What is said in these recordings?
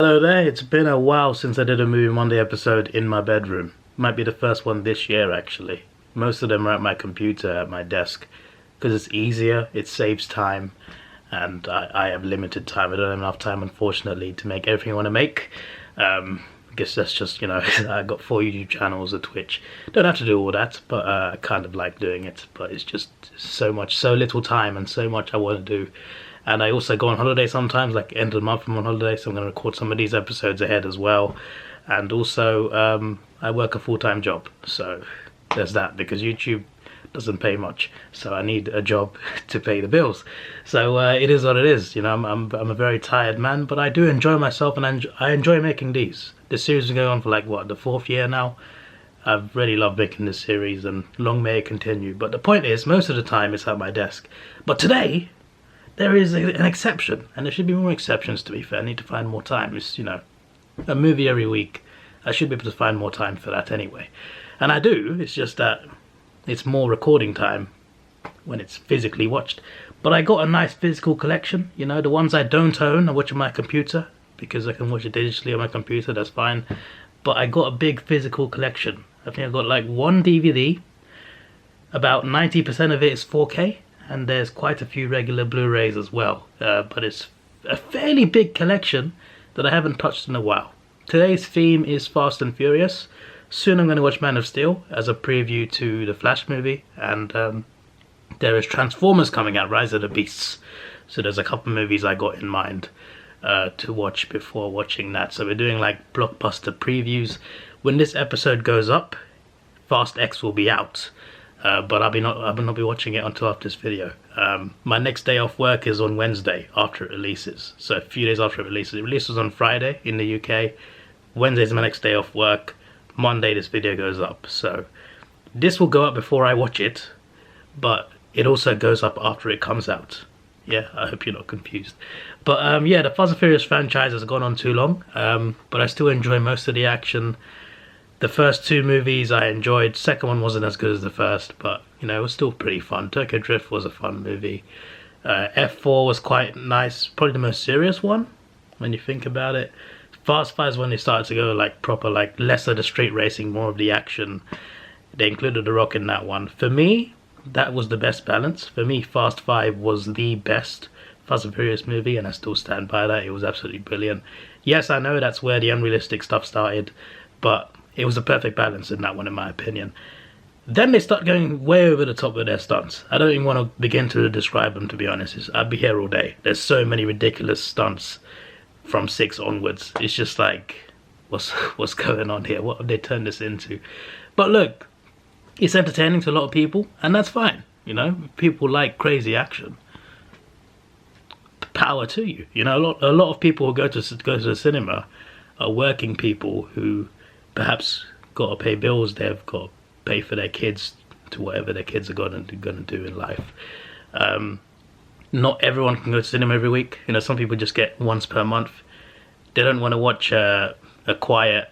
Hello there, it's been a while since I did a Movie Monday episode in my bedroom. Might be the first one this year actually. Most of them are at my computer, at my desk, because it's easier, it saves time, and I have limited time. I don't have enough time, unfortunately, to make everything I want to make. I guess that's just, I got 4 YouTube channels, a Twitch. Don't have to do all that, but I kind of like doing it. But it's just so little time and so much I want to do. And I also go on holiday sometimes, like end of the month I'm on holiday, so I'm going to record some of these episodes ahead as well. And also, I work a full-time job, so there's that, because YouTube doesn't pay much, so I need a job to pay the bills. So it is what it is, I'm a very tired man, but I do enjoy myself, and I enjoy making these. This series has been going on for like, what, the 4th year now? I've really loved making this series, and long may it continue. But the point is, most of the time it's at my desk. But today, there is an exception, and there should be more exceptions, to be fair. I need to find more time. It's, a movie every week. I should be able to find more time for that anyway. And I do, it's just that it's more recording time when it's physically watched. But I got a nice physical collection, the ones I don't own I watch on my computer, because I can watch it digitally on my computer, that's fine. But I got a big physical collection. I think I've got like 1 DVD, about 90% of it is 4K, and there's quite a few regular Blu-rays as well, but it's a fairly big collection that I haven't touched in a while. Today's theme is Fast and Furious. Soon I'm going to watch Man of Steel as a preview to the Flash movie, and there is Transformers coming out, Rise of the Beasts. So there's a couple movies I got in mind to watch before watching that. So we're doing like blockbuster previews. When this episode goes up, Fast X will be out. But I will not be watching it until after this video. My next day off work is on Wednesday after it releases. So a few days after it releases. It releases on Friday in the UK. Wednesday's my next day off work. Monday this video goes up. So this will go up before I watch it, but it also goes up after it comes out. Yeah, I hope you're not confused. But yeah, the Fast and Furious franchise has gone on too long. But I still enjoy most of the action. The first 2 movies I enjoyed. Second one wasn't as good as the first, but it was still pretty fun. Tokyo Drift was a fun movie. F4 was quite nice, probably the most serious one when you think about it. Fast 5 is when they started to go like proper, like less of the street racing, more of the action. They included The Rock in that one. For me, that was the best balance. For me, Fast 5 was the best Fast and Furious movie, and I still stand by that. It was absolutely brilliant. Yes, I know that's where the unrealistic stuff started, but it was a perfect balance in that one, in my opinion. Then they start going way over the top with their stunts. I don't even want to begin to describe them, to be honest. I'd be here all day. There's so many ridiculous stunts from 6 onwards. It's just like, what's going on here? What have they turned this into? But look, it's entertaining to a lot of people, and that's fine. People like crazy action. Power to you. A lot of people who go to the cinema are working people who perhaps got to pay bills. They've got to pay for their kids to whatever their kids are going to do in life. Not everyone can go to cinema every week. Some people just get once per month. They don't want to watch a quiet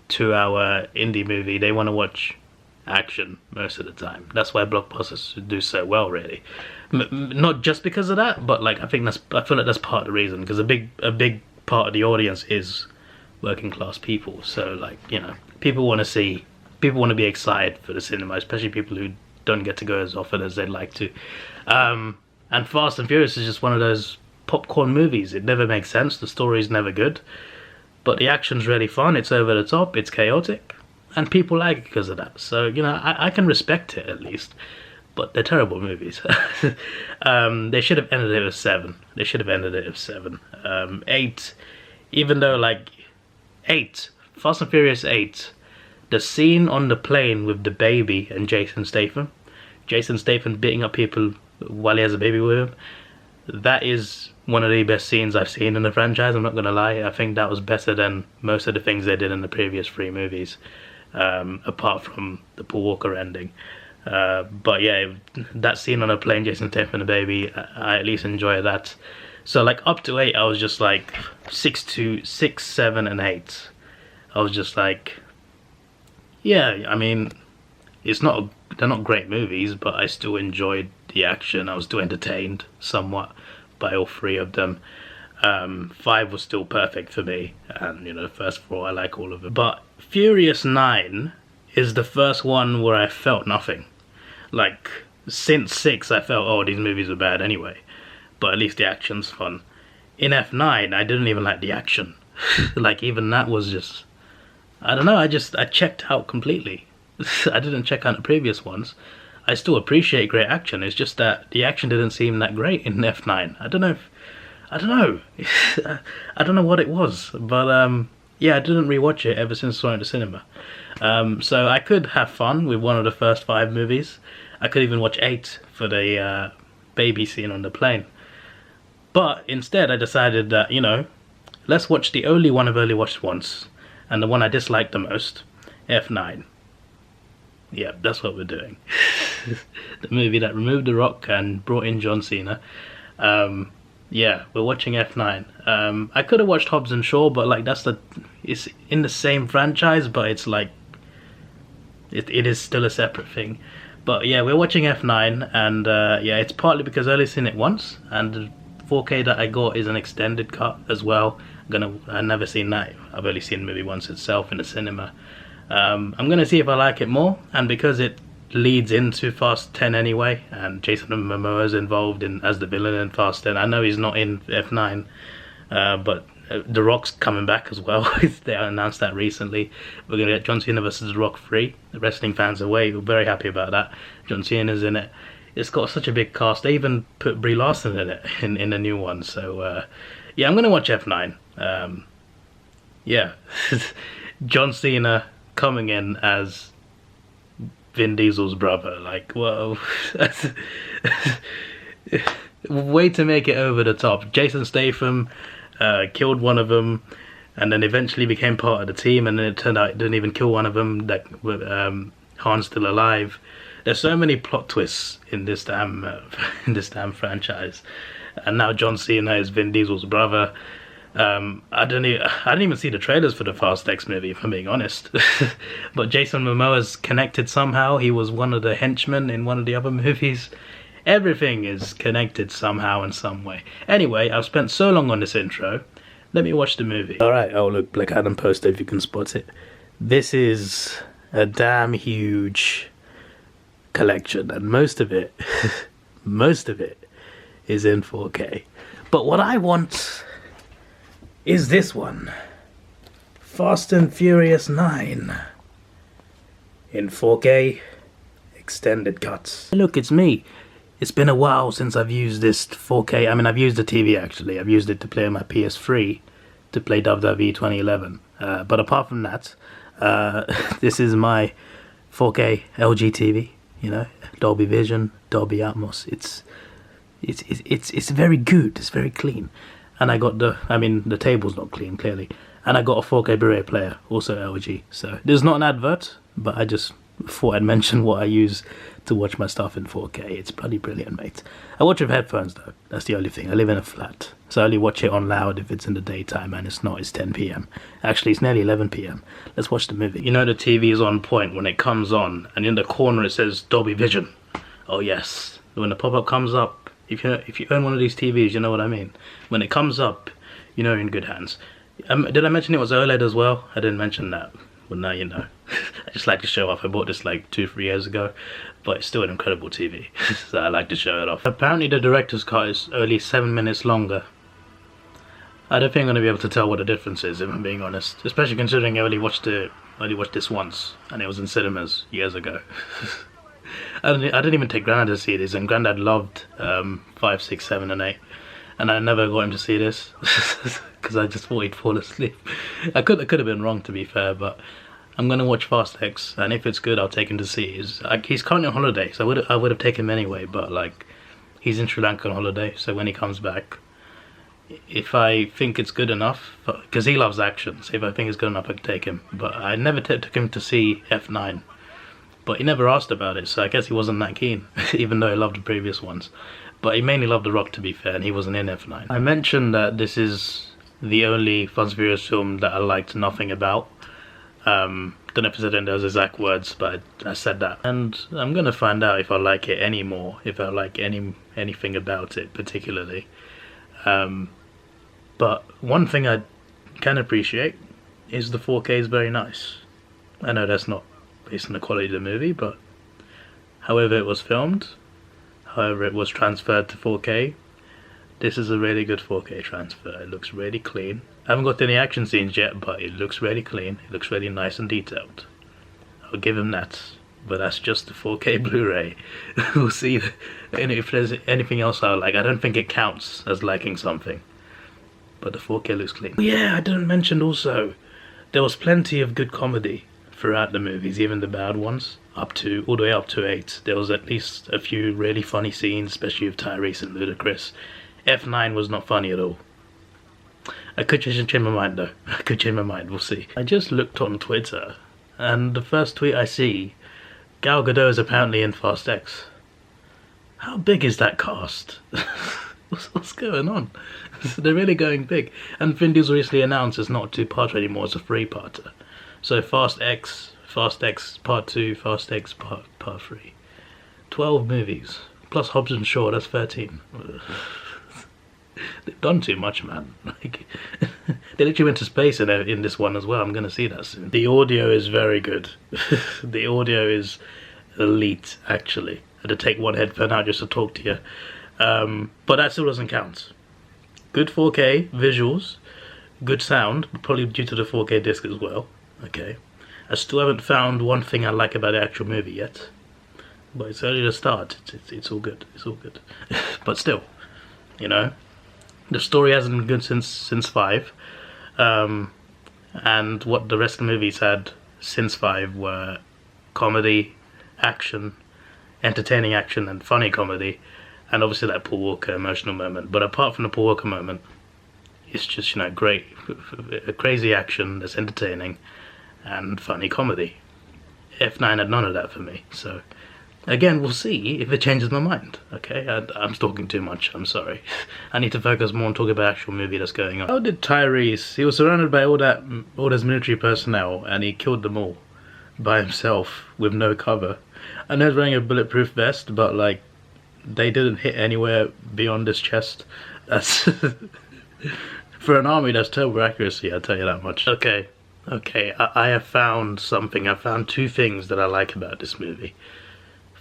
2-hour indie movie. They want to watch action most of the time. That's why blockbusters do so well, really. Not just because of that, but like I feel like that's part of the reason, because a big part of the audience is working class people. So like, people want to be excited for the cinema, especially people who don't get to go as often as they'd like to. And Fast and Furious is just one of those popcorn movies. It never makes sense, the story's never good, but the action's really fun, it's over the top, it's chaotic, and people like it because of that. So I can respect it at least, but they're terrible movies. They should have ended it with 7. 8, even though like 8, Fast and Furious 8, the scene on the plane with the baby and Jason Statham beating up people while he has a baby with him, that is one of the best scenes I've seen in the franchise. I'm not gonna lie, I think that was better than most of the things they did in the previous 3 movies, apart from the Paul Walker ending. But yeah, that scene on a plane, Jason Statham and the baby, I at least enjoy that. So like up to 8, I was just like 6, 7, and 8. I was just like, yeah, I mean, they're not great movies, but I still enjoyed the action. I was still entertained somewhat by all 3 of them. 5 was still perfect for me, and you know, the first 4 I like all of it. But Furious 9 is the first one where I felt nothing. Like, since 6 I felt, oh, these movies are bad anyway, but at least the action's fun. In F9 I didn't even like the action. Like, even that was just, I don't know, I checked out completely. I didn't check out the previous ones. I still appreciate great action, it's just that the action didn't seem that great in F9. I don't know I don't know what it was, but yeah, I didn't rewatch it ever since I saw it in the cinema. So I could have fun with one of the first 5 movies. I could even watch 8 for the baby scene on the plane. But instead I decided that, you know, let's watch the only one I've only watched once, and the one I disliked the most, F9. Yeah, that's what we're doing. The movie that removed The Rock and brought in John Cena. Yeah, we're watching F9. I could have watched Hobbs and Shaw, but like it's in the same franchise, but it's like it is still a separate thing. But yeah, we're watching F9, and yeah, it's partly because I've only seen it once, and the 4K that I got is an extended cut as well. I've never seen that. I've only seen the movie once itself in the cinema. I'm gonna see if I like it more, and because it leads into Fast 10 anyway, and Jason Momoa is involved as the villain in Fast 10. I know he's not in F9, but The Rock's coming back as well. They announced that recently. We're gonna get John Cena versus The Rock 3. The wrestling fans are we're very happy about that. John Cena's in it. It's got such a big cast. They even put Brie Larson in it in the new one. So yeah, I'm gonna watch F9. Yeah, John Cena coming in as Vin Diesel's brother, like, whoa. Way to make it over the top. Jason Statham killed one of them, and then eventually became part of the team, and then it turned out it didn't even kill one of them, that Han's still alive. There's so many plot twists in this damn franchise, and now John Cena is Vin Diesel's brother. I didn't even see the trailers for the Fast X movie, if I'm being honest. But Jason Momoa's connected somehow. He was one of the henchmen in one of the other movies. Everything is connected somehow in some way. Anyway, I've spent so long on this intro. Let me watch the movie. Alright, oh look, Black Adam poster if you can spot it. This is a damn huge collection, and most of it is in 4K. But what I want is this one, Fast and Furious 9 in 4K extended cuts. Look, it's me. It's been a while since I've used this 4K. I mean, I've used the TV actually. I've used it to play on my PS3 to play WWE 2011. But apart from that, this is my 4K LG TV. You know, Dolby Vision, Dolby Atmos. It's very good. It's very clean. And I got the table's not clean, clearly. And I got a 4K Blu-ray player, also LG. So there's not an advert, but I just thought I'd mention what I use to watch my stuff in 4K. It's bloody brilliant, mate. I watch with headphones though. That's the only thing. I live in a flat, so I only watch it on loud if it's in the daytime, and it's not. It's 10 p.m. Actually, it's nearly 11 p.m. Let's watch the movie. You know the TV is on point when it comes on, and in the corner it says Dolby Vision. Oh yes. When the pop-up comes up, if you own one of these TVs, you know what I mean. When it comes up, you know you're in good hands. Did I mention it was OLED as well? I didn't mention that. Well, now you know. I just like to show off. I bought this like 2-3 years ago, but it's still an incredible TV. So I like to show it off. Apparently the director's cut is only 7 minutes longer. I don't think I'm going to be able to tell what the difference is, if I'm being honest. Especially considering I only watched this once, and it was in cinemas years ago. I didn't even take Grandad to see this, and Grandad loved 5, 6, 7 and 8. And I never got him to see this, because I just thought he'd fall asleep. I could have been wrong, to be fair, but I'm going to watch Fast X, and if it's good, I'll take him to see. He's currently on holiday, so I would have taken him anyway, but like, he's in Sri Lanka on holiday, so when he comes back, if I think it's good enough, because he loves action, so if I think it's good enough, I can take him. But I never took him to see F9. But he never asked about it, so I guess he wasn't that keen, even though he loved the previous ones. But he mainly loved The Rock, to be fair, and he wasn't in F9. I mentioned that this is the only Fast and Furious film that I liked nothing about. Don't know if I said in those exact words, but I said that. And I'm gonna find out if I like it anymore, if I like anything about it particularly. But But one thing I can appreciate is the 4K is very nice. I know that's not based on the quality of the movie, but however it was filmed, however it was transferred to 4K, this is a really good 4K transfer. It looks really clean. I haven't got any action scenes yet, but it looks really clean. It looks really nice and detailed. I'll give him that. But that's just the 4K Blu-ray. We'll see if there's anything else I like. I don't think it counts as liking something. But the 4K looks clean. Yeah, I didn't mention also, there was plenty of good comedy throughout the movies, even the bad ones. All the way up to 8. There was at least a few really funny scenes, especially with Tyrese and Ludacris. F9 was not funny at all. I could change my mind though. I could change my mind, we'll see. I just looked on Twitter, and the first tweet I see, Gal Gadot is apparently in Fast X. How big is that cast? What's going on? They're really going big. And Vin Diesel recently announced it's not a 2-parter anymore, it's a 3-parter. So Fast X Part 2, Fast X Part 3. 12 movies. Plus Hobbs and Shaw, that's 13. They've done too much, man. Like, they literally went to space in this one as well. I'm going to see that soon. The audio is very good. The audio is elite, actually. I had to take one headphone out just to talk to you. But that still doesn't count. Good 4K visuals, good sound, probably due to the 4K disc as well. Okay. I still haven't found one thing I like about the actual movie yet. But it's only the start. It's all good. It's all good. But still, you know. The story hasn't been good since 5, and what the rest of the movies had since 5 were comedy, action, entertaining action and funny comedy, and obviously that Paul Walker emotional moment. But apart from the Paul Walker moment, it's just, you know, great, crazy action that's entertaining and funny comedy. F9 had none of that for me, so again, we'll see if it changes my mind, okay? I'm talking too much, I'm sorry. I need to focus more on talking about the actual movie that's going on. How did Tyrese, he was surrounded by all those military personnel, and he killed them all by himself with no cover. I know he's wearing a bulletproof vest, but like, they didn't hit anywhere beyond his chest. That's for an army, that's terrible accuracy, I'll tell you that much. Okay, I have found something. I found 2 things that I like about this movie.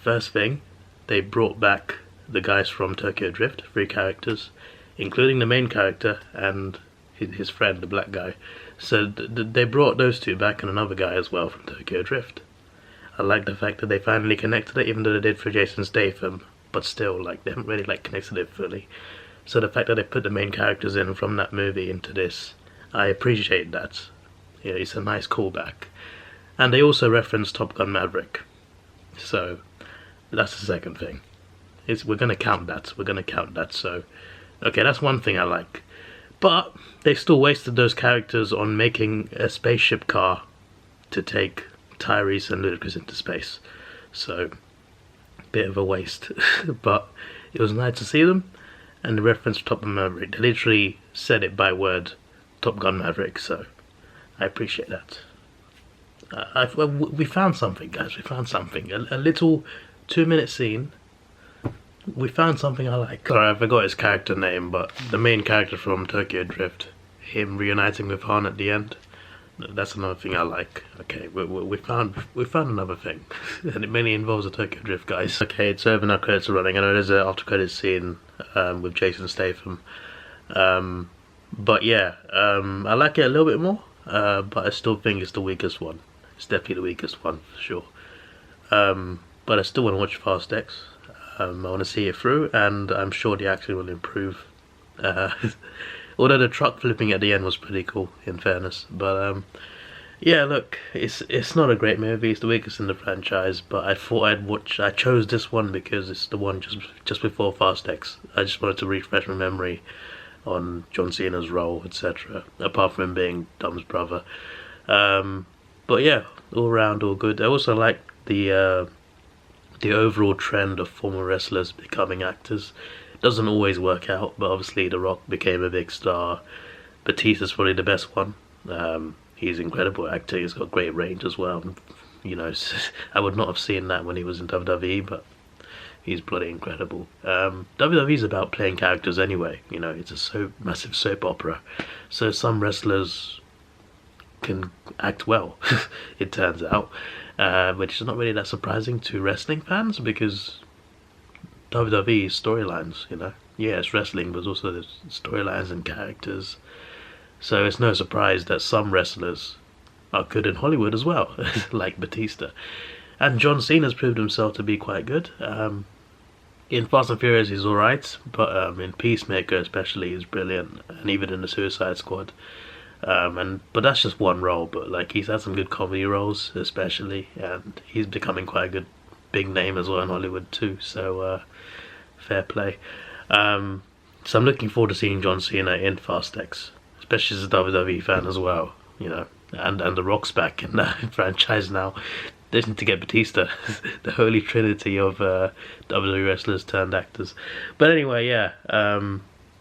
First thing, they brought back the guys from Tokyo Drift, 3 characters, including the main character and his friend, the black guy. So they brought those 2 back and another guy as well from Tokyo Drift. I like the fact that they finally connected it, even though they did for Jason Statham, but still, like, they haven't really like connected it fully. So the fact that they put the main characters in from that movie into this, I appreciate that. Yeah, it's a nice callback. And they also referenced Top Gun Maverick. So that's the second thing. We're gonna count that. So, okay, that's one thing I like. But they still wasted those characters on making a spaceship car to take Tyrese and Ludacris into space. So, bit of a waste. But it was nice to see them. And the reference to Top Gun Maverick, they literally said it by word, Top Gun Maverick. So, I appreciate that. We found something, guys. We found something. A little 2-minute scene. We found something I like. Sorry, I forgot his character name, but the main character from Tokyo Drift, him reuniting with Han at the end, that's another thing I like. Okay, we found another thing, and it mainly involves the Tokyo Drift guys. Okay, it's over now. Credits are running. I know there's an after credits scene with Jason Statham, but yeah, I like it a little bit more, but I still think it's the weakest one. It's definitely the weakest one for sure. But I still want to watch Fast X. I want to see it through, and I'm sure the action will improve. Although the truck flipping at the end was pretty cool, in fairness. But yeah, look, it's not a great movie. It's the weakest in the franchise. But I thought I'd watch. I chose this one because it's the one just before Fast X. I just wanted to refresh my memory on John Cena's role, etc. Apart from him being Dom's brother. But yeah, all around all good. I also like the overall trend of former wrestlers becoming actors. It doesn't always work out, but obviously The Rock became a big star. Batista's probably the best one. He's an incredible actor. He's got great range as well. You know, I would not have seen that when he was in WWE, but He's bloody incredible. WWE is about playing characters anyway. You know, it's a massive soap opera. So some wrestlers can act well, it turns out, which is not really that surprising to wrestling fans, because WWE is storylines, you know. Yeah, it's wrestling, but also there's storylines and characters. So it's no surprise that some wrestlers are good in Hollywood as well, like Batista. And John Cena's proved himself to be quite good. In Fast and Furious he's alright, but in Peacemaker especially he's brilliant, and even in the Suicide Squad. But that's just one role, but like he's had some good comedy roles especially, and he's becoming quite a good big name as well in Hollywood too, so fair play. So I'm looking forward to seeing John Cena in Fast X, especially as a WWE fan as well, you know, and The Rock's back in that franchise now. They need to get Batista, the holy trinity of WWE wrestlers turned actors. But anyway, yeah,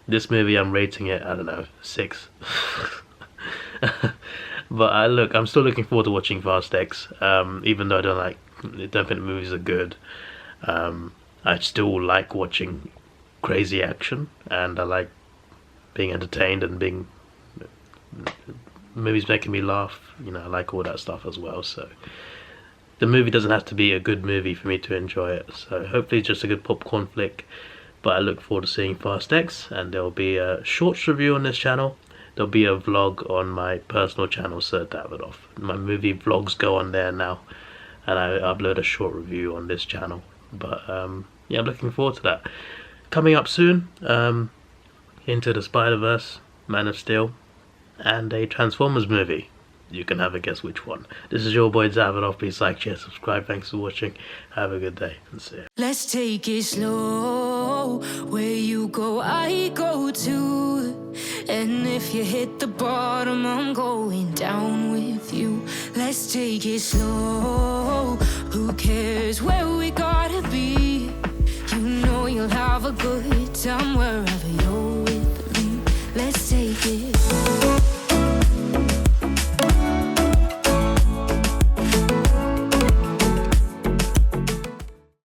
this movie I'm rating it, I don't know, 6. But look, I'm still looking forward to watching Fast X, even though I don't think the movies are good. I still like watching crazy action, and I like being entertained and being movies making me laugh. You know, I like all that stuff as well. So the movie doesn't have to be a good movie for me to enjoy it. So hopefully it's just a good popcorn flick. But I look forward to seeing Fast X, and there'll be a shorts review on this channel. There'll be a vlog on my personal channel, Sir Davidoff. My movie vlogs go on there now, and I upload a short review on this channel. But yeah, I'm looking forward to that. Coming up soon, Into the Spider-Verse, Man of Steel, and a Transformers movie. You can have a guess which one. This is your boy Davidoff. Please like, share, subscribe. Thanks for watching. Have a good day, and see ya. Let's take it slow. Where you go, I go too. And if you hit the bottom, I'm going down with you. Let's take it slow. Who cares where we gotta be? You know you'll have a good time wherever you're with me. Let's take it